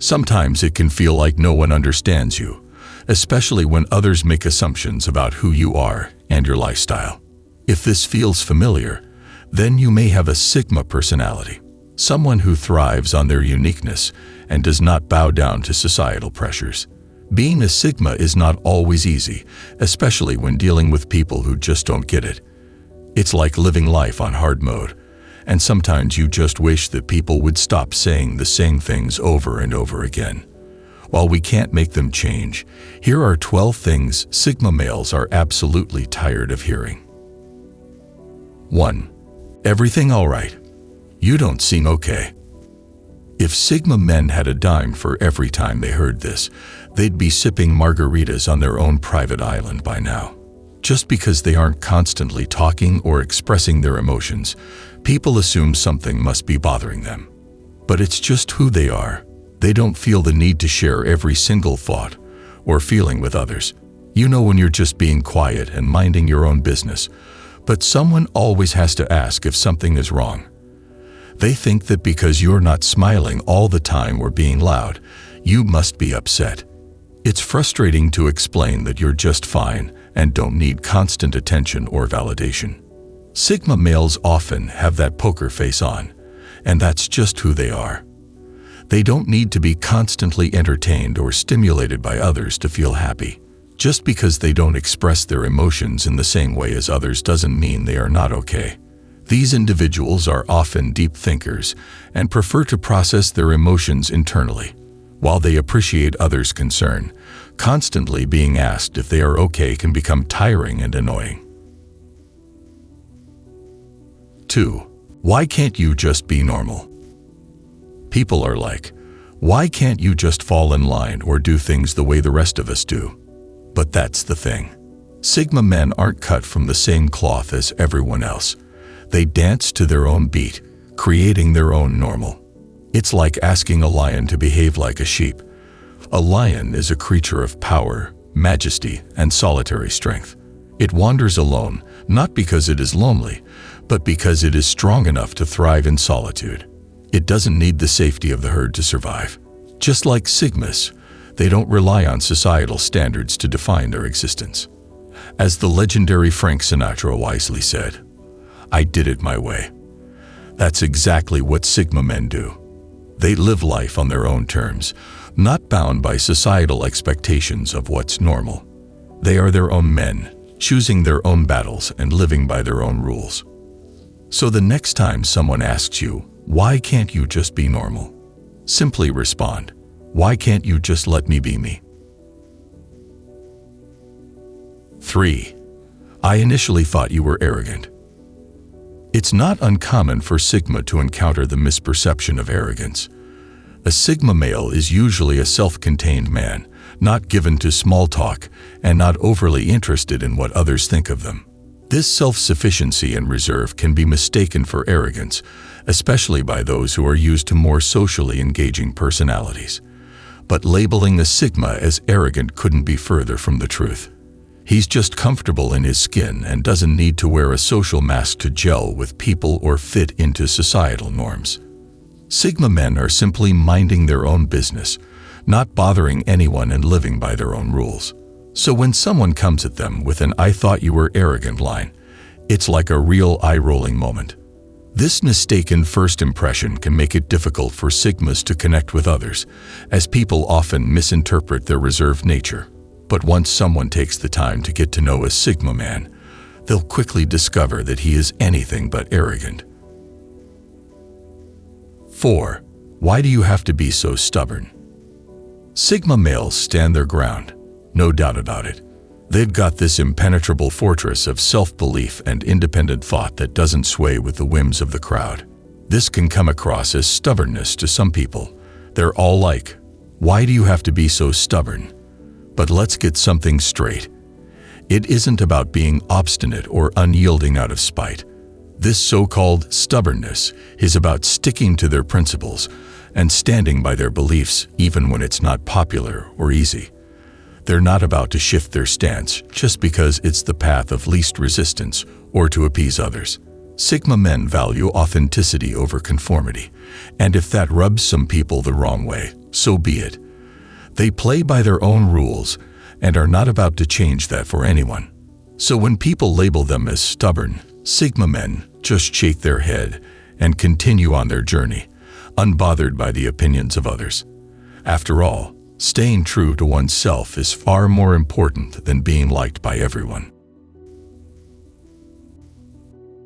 Sometimes it can feel like no one understands you, especially when others make assumptions about who you are and your lifestyle. If this feels familiar, then you may have a Sigma personality, someone who thrives on their uniqueness and does not bow down to societal pressures. Being a Sigma is not always easy, especially when dealing with people who just don't get it. It's like living life on hard mode, and sometimes you just wish that people would stop saying the same things over and over again. While we can't make them change, here are 12 things Sigma males are absolutely tired of hearing. 1. Everything all right? You don't seem okay. If Sigma men had a dime for every time they heard this, they'd be sipping margaritas on their own private island by now. Just because they aren't constantly talking or expressing their emotions, people assume something must be bothering them. But it's just who they are. They don't feel the need to share every single thought or feeling with others. You know when you're just being quiet and minding your own business, but someone always has to ask if something is wrong. They think that because you're not smiling all the time or being loud, you must be upset. It's frustrating to explain that you're just fine and don't need constant attention or validation. Sigma males often have that poker face on, and that's just who they are. They don't need to be constantly entertained or stimulated by others to feel happy. Just because they don't express their emotions in the same way as others doesn't mean they are not okay. These individuals are often deep thinkers and prefer to process their emotions internally. While they appreciate others' concern, constantly being asked if they are okay can become tiring and annoying. 2. Why can't you just be normal? People are like, why can't you just fall in line or do things the way the rest of us do? But that's the thing. Sigma men aren't cut from the same cloth as everyone else. They dance to their own beat, creating their own normal. It's like asking a lion to behave like a sheep. A lion is a creature of power, majesty, and solitary strength. It wanders alone, not because it is lonely, but because it is strong enough to thrive in solitude. It doesn't need the safety of the herd to survive. Just like Sigmas, they don't rely on societal standards to define their existence. As the legendary Frank Sinatra wisely said, "I did it my way." That's exactly what Sigma men do. They live life on their own terms, not bound by societal expectations of what's normal. They are their own men, choosing their own battles and living by their own rules. So the next time someone asks you, why can't you just be normal? Simply respond, why can't you just let me be me? 3. I initially thought you were arrogant. It's not uncommon for Sigma to encounter the misperception of arrogance. A Sigma male is usually a self-contained man, not given to small talk and not overly interested in what others think of them. This self-sufficiency and reserve can be mistaken for arrogance, especially by those who are used to more socially engaging personalities. But labeling a Sigma as arrogant couldn't be further from the truth. He's just comfortable in his skin and doesn't need to wear a social mask to gel with people or fit into societal norms. Sigma men are simply minding their own business, not bothering anyone and living by their own rules. So when someone comes at them with an "I thought you were arrogant" line, it's like a real eye-rolling moment. This mistaken first impression can make it difficult for Sigmas to connect with others, as people often misinterpret their reserved nature. But once someone takes the time to get to know a Sigma man, they'll quickly discover that he is anything but arrogant. 4. Why do you have to be so stubborn? Sigma males stand their ground, no doubt about it. They've got this impenetrable fortress of self-belief and independent thought that doesn't sway with the whims of the crowd. This can come across as stubbornness to some people. They're all like, why do you have to be so stubborn? But let's get something straight. It isn't about being obstinate or unyielding out of spite. This so-called stubbornness is about sticking to their principles and standing by their beliefs even when it's not popular or easy. They're not about to shift their stance just because it's the path of least resistance or to appease others. Sigma men value authenticity over conformity, and if that rubs some people the wrong way, so be it. They play by their own rules and are not about to change that for anyone. So when people label them as stubborn, Sigma men just shake their head and continue on their journey, unbothered by the opinions of others. After all, staying true to oneself is far more important than being liked by everyone.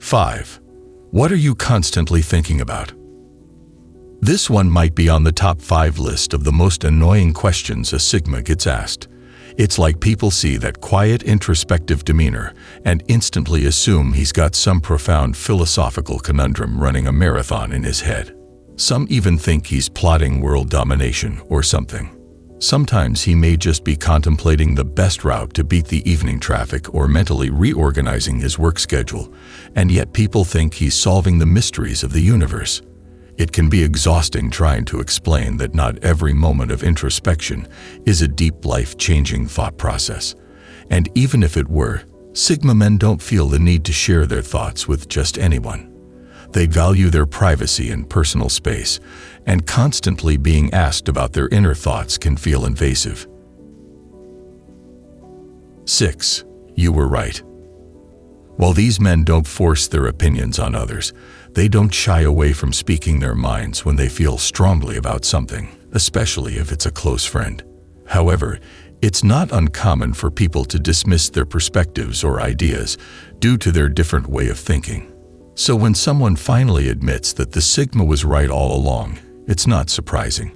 5. What are you constantly thinking about? This one might be on the top 5 list of the most annoying questions a Sigma gets asked. It's like people see that quiet, introspective demeanor and instantly assume he's got some profound philosophical conundrum running a marathon in his head. Some even think he's plotting world domination or something. Sometimes he may just be contemplating the best route to beat the evening traffic or mentally reorganizing his work schedule, and yet people think he's solving the mysteries of the universe. It can be exhausting trying to explain that not every moment of introspection is a deep, life-changing thought process. And even if it were, Sigma men don't feel the need to share their thoughts with just anyone. They value their privacy and personal space, and constantly being asked about their inner thoughts can feel invasive. 6. You were right. While these men don't force their opinions on others, they don't shy away from speaking their minds when they feel strongly about something, especially if it's a close friend. However, it's not uncommon for people to dismiss their perspectives or ideas due to their different way of thinking. So when someone finally admits that the Sigma was right all along, it's not surprising.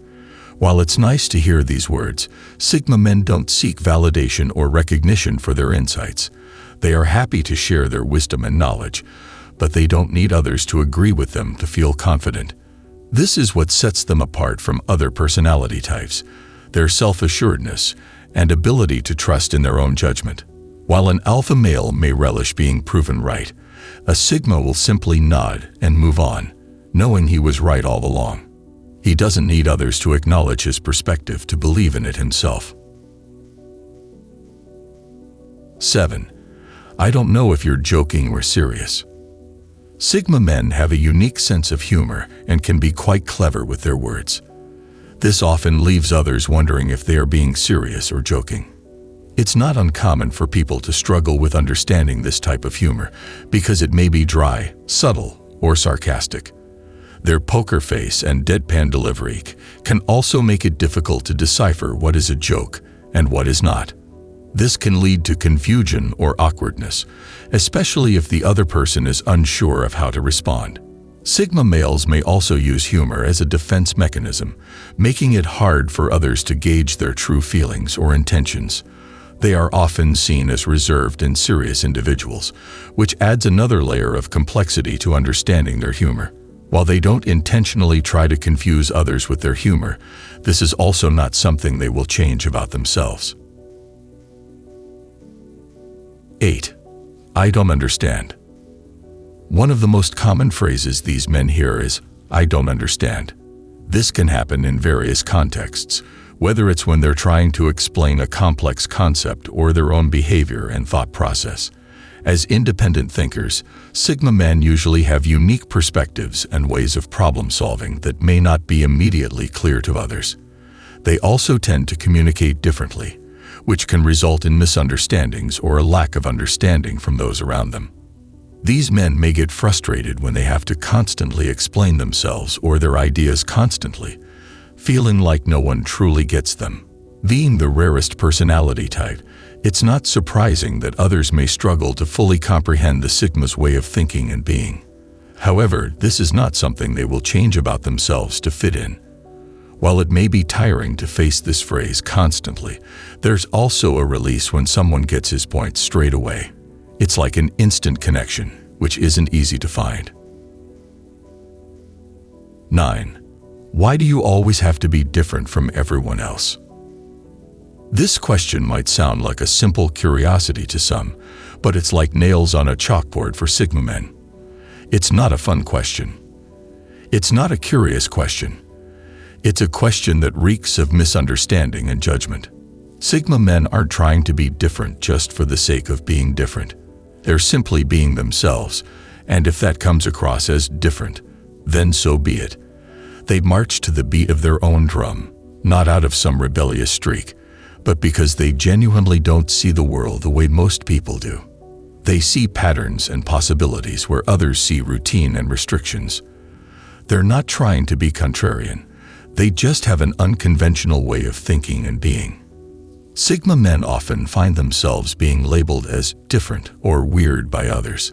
While it's nice to hear these words, Sigma men don't seek validation or recognition for their insights. They are happy to share their wisdom and knowledge, but they don't need others to agree with them to feel confident. This is what sets them apart from other personality types, their self-assuredness and ability to trust in their own judgment. While an alpha male may relish being proven right, a Sigma will simply nod and move on, knowing he was right all along. He doesn't need others to acknowledge his perspective to believe in it himself. 7. I don't know if you're joking or serious. Sigma men have a unique sense of humor and can be quite clever with their words. This often leaves others wondering if they are being serious or joking. It's not uncommon for people to struggle with understanding this type of humor because it may be dry, subtle, or sarcastic. Their poker face and deadpan delivery can also make it difficult to decipher what is a joke and what is not. This can lead to confusion or awkwardness, especially if the other person is unsure of how to respond. Sigma males may also use humor as a defense mechanism, making it hard for others to gauge their true feelings or intentions. They are often seen as reserved and serious individuals, which adds another layer of complexity to understanding their humor. While they don't intentionally try to confuse others with their humor, this is also not something they will change about themselves. 8. I don't understand. One of the most common phrases these men hear is, "I don't understand." This can happen in various contexts, whether it's when they're trying to explain a complex concept or their own behavior and thought process. As independent thinkers, Sigma men usually have unique perspectives and ways of problem solving that may not be immediately clear to others. They also tend to communicate differently, which can result in misunderstandings or a lack of understanding from those around them. These men may get frustrated when they have to constantly explain themselves or their ideas constantly, feeling like no one truly gets them. Being the rarest personality type, it's not surprising that others may struggle to fully comprehend the Sigma's way of thinking and being. However, this is not something they will change about themselves to fit in. While it may be tiring to face this phrase constantly, there's also a release when someone gets his point straight away. It's like an instant connection, which isn't easy to find. 9. Why do you always have to be different from everyone else? This question might sound like a simple curiosity to some, but it's like nails on a chalkboard for Sigma men. It's not a fun question. It's not a curious question. It's a question that reeks of misunderstanding and judgment. Sigma men aren't trying to be different just for the sake of being different. They're simply being themselves, and if that comes across as different, then so be it. They march to the beat of their own drum, not out of some rebellious streak, but because they genuinely don't see the world the way most people do. They see patterns and possibilities where others see routine and restrictions. They're not trying to be contrarian. They just have an unconventional way of thinking and being. Sigma men often find themselves being labeled as different or weird by others.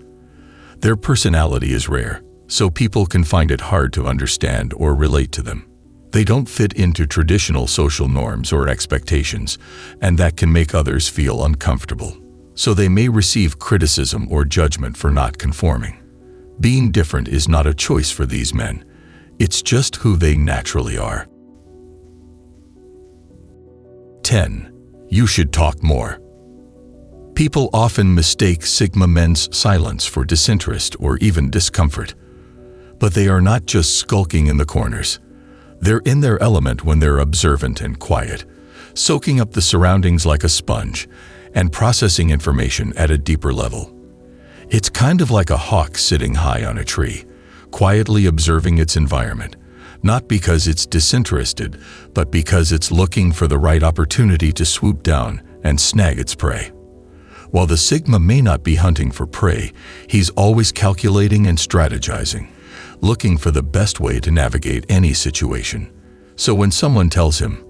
Their personality is rare, so people can find it hard to understand or relate to them. They don't fit into traditional social norms or expectations, and that can make others feel uncomfortable. So they may receive criticism or judgment for not conforming. Being different is not a choice for these men. It's just who they naturally are. 10. You should talk more. People often mistake Sigma men's silence for disinterest or even discomfort. But they are not just skulking in the corners. They're in their element when they're observant and quiet, soaking up the surroundings like a sponge and processing information at a deeper level. It's kind of like a hawk sitting high on a tree, quietly observing its environment, not because it's disinterested, but because it's looking for the right opportunity to swoop down and snag its prey. While the Sigma may not be hunting for prey, he's always calculating and strategizing, looking for the best way to navigate any situation. So when someone tells him,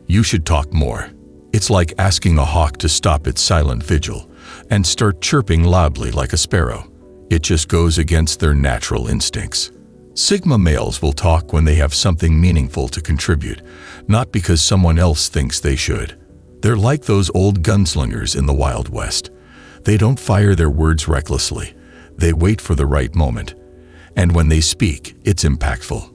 "You should talk more," it's like asking a hawk to stop its silent vigil and start chirping loudly like a sparrow. It just goes against their natural instincts. Sigma males will talk when they have something meaningful to contribute, not because someone else thinks they should. They're like those old gunslingers in the Wild West. They don't fire their words recklessly. They wait for the right moment. And when they speak, it's impactful.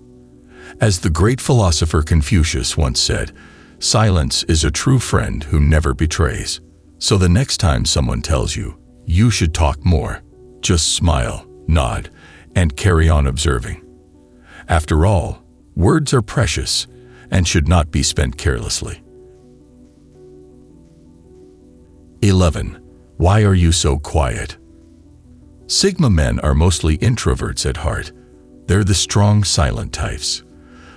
As the great philosopher Confucius once said, "Silence is a true friend who never betrays." So the next time someone tells you, "You should talk more," just smile, nod, and carry on observing. After all, words are precious and should not be spent carelessly. 11. Why are you so quiet? Sigma men are mostly introverts at heart. They're the strong, silent types.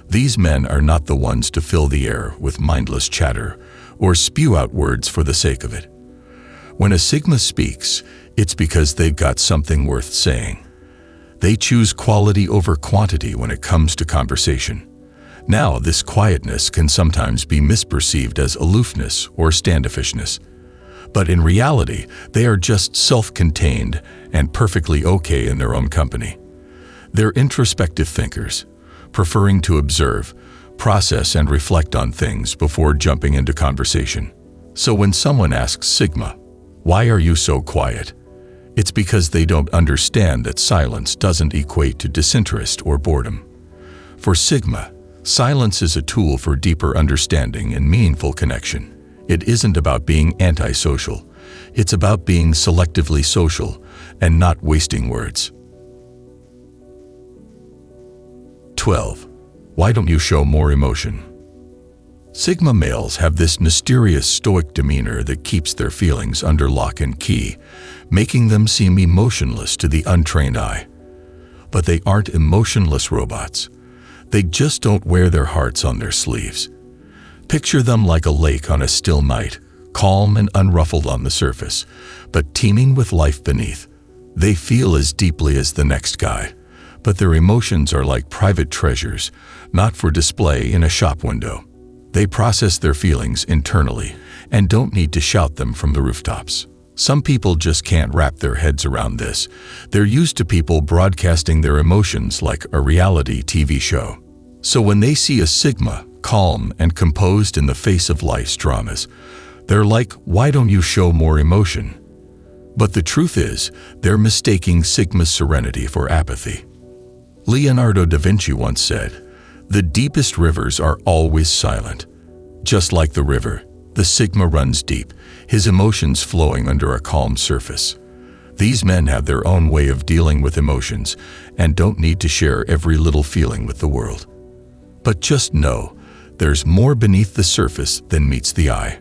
These men are not the ones to fill the air with mindless chatter or spew out words for the sake of it. When a Sigma speaks, it's because they've got something worth saying. They choose quality over quantity when it comes to conversation. Now, this quietness can sometimes be misperceived as aloofness or standoffishness. But in reality, they are just self-contained and perfectly okay in their own company. They're introspective thinkers, preferring to observe, process, and reflect on things before jumping into conversation. So when someone asks Sigma, "Why are you so quiet?" it's because they don't understand that silence doesn't equate to disinterest or boredom. For Sigma, silence is a tool for deeper understanding and meaningful connection. It isn't about being antisocial. It's about being selectively social and not wasting words. 12. Why don't you show more emotion? Sigma males have this mysterious stoic demeanor that keeps their feelings under lock and key, making them seem emotionless to the untrained eye. But they aren't emotionless robots. They just don't wear their hearts on their sleeves. Picture them like a lake on a still night, calm and unruffled on the surface, but teeming with life beneath. They feel as deeply as the next guy, but their emotions are like private treasures, not for display in a shop window. They process their feelings internally and don't need to shout them from the rooftops. Some people just can't wrap their heads around this. They're used to people broadcasting their emotions like a reality TV show. So when they see a Sigma, calm and composed in the face of life's dramas, they're like, "Why don't you show more emotion?" But the truth is, they're mistaking Sigma's serenity for apathy. Leonardo da Vinci once said, "The deepest rivers are always silent." Just like the river, the Sigma runs deep, his emotions flowing under a calm surface. These men have their own way of dealing with emotions and don't need to share every little feeling with the world. But just know, there's more beneath the surface than meets the eye.